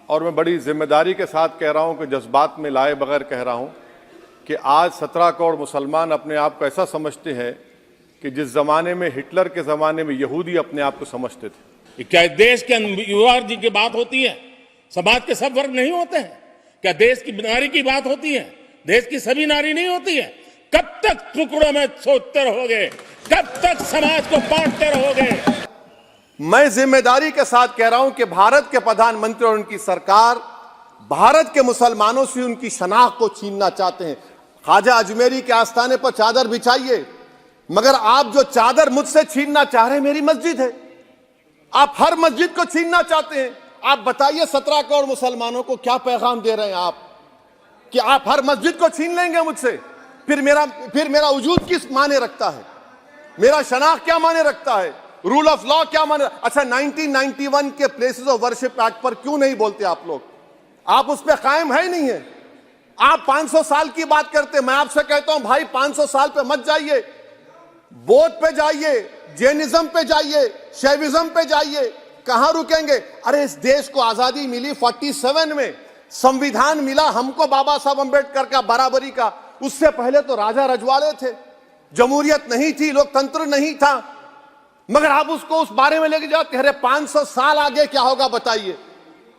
और मैं बड़ी जिम्मेदारी के साथ कह रहा हूं कि जज्बात में लाए बगैर कह रहा हूं कि आज 17 करोड़ मुसलमान अपने आप को ऐसा समझते हैं कि जिस जमाने में हिटलर के जमाने में यहूदी अपने आप को समझते थे। क्या देश के युवा जी की बात होती है? समाज के सब वर्ग नहीं होते हैं? क्या देश की नारी की बात होती है? देश की सभी नारी नहीं होती है? कब तक टुकड़ों में सोचते रहोगे? कब तक समाज को बांटते रहोगे? मैं जिम्मेदारी के साथ कह रहा हूं कि भारत के प्रधानमंत्री और उनकी सरकार भारत के मुसलमानों से उनकी शनाख्त को छीनना चाहते हैं। ख्वाजा अजमेरी के आस्थाने पर चादर बिछाइए, मगर आप जो चादर मुझसे छीनना चाह रहे हैं मेरी मस्जिद है। आप हर मस्जिद को छीनना चाहते हैं। आप बताइए 17 करोड़ मुसलमानों को क्या पैगाम दे रहे हैं आप कि आप हर मस्जिद को छीन लेंगे मुझसे? फिर मेरा वजूद किस माने रखता है? मेरा शनाख्त क्या माने रखता है? रूल ऑफ लॉ क्या माने? अच्छा, 1991 के प्लेसेस ऑफ वर्शिप एक्ट पर क्यों नहीं बोलते आप लोग? आप उस पर कायम है ही नहीं है। आप 500 साल की बात करते। मैं आपसे कहता हूं भाई 500 साल पे मत जाइए, बौद्ध पे जाइए, जैनिज्म पे जाइए, शैविज्म पे जाइए। कहां रुकेंगे? अरे इस देश को आजादी मिली 47 में, संविधान मिला हमको बाबा साहब अंबेडकर का बराबरी का। उससे पहले तो राजा रजवाड़े थे, जमहूरियत नहीं थी, लोकतंत्र नहीं था, मगर आप उसको उस बारे में लेके जाते। अरे 500 साल आगे क्या होगा बताइए?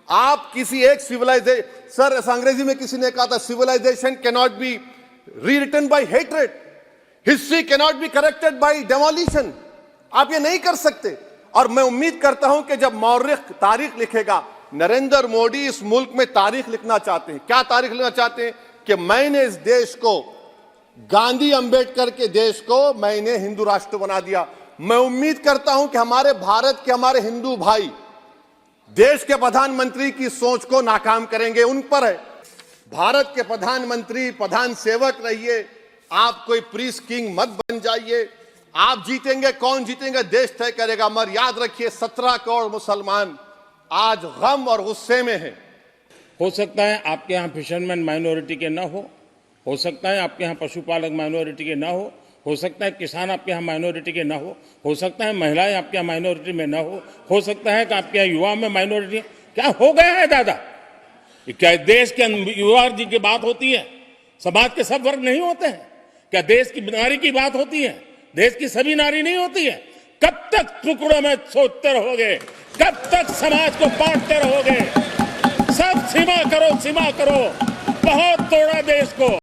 आप किसी एक सिविलाइजेशन, सर अंग्रेजी में किसी ने कहा था civilization can not be rewritten by hatred, history can not be corrected by demolition. आप ये नहीं कर सकते। और मैं उम्मीद करता हूं कि जब मौर्ख तारीख लिखेगा, नरेंद्र मोदी इस मुल्क में तारीख लिखना चाहते हैं। क्या तारीख लिखना चाहते हैं? कि मैंने इस देश को, गांधी अंबेडकर के देश को मैंने हिंदू राष्ट्र बना दिया। मैं उम्मीद करता हूं कि हमारे भारत के हमारे हिंदू भाई देश के प्रधानमंत्री की सोच को नाकाम करेंगे। उन पर है। भारत के प्रधानमंत्री प्रधान सेवक रहिए, आप कोई प्रीस किंग मत बन जाइए। आप जीतेंगे, कौन जीतेंगे देश तय करेगा। मगर याद रखिए 17 करोड़ मुसलमान आज गम और गुस्से में हैं। हो सकता है आपके यहाँ फिशरमैन माइनॉरिटी के ना हो सकता है आपके यहाँ पशुपालक माइनॉरिटी के ना हो सकता है किसान आपके यहाँ माइनॉरिटी के ना हो सकता है महिलाएं आपके यहाँ माइनॉरिटी में ना हो सकता है कि आपके यहाँ युवा में माइनॉरिटी। क्या हो गया है दादा? क्या देश के युवा जी की बात होती है? समाज के सब वर्ग नहीं होते हैं? क्या देश की नारी की बात होती है? देश की सभी नारी नहीं होती है? कब तक टुकड़ों में सोचते रहोगे? कब तक समाज को बांटते रहोगे? सब सीमा करो, सीमा करो। बहुत तोड़ा देश को।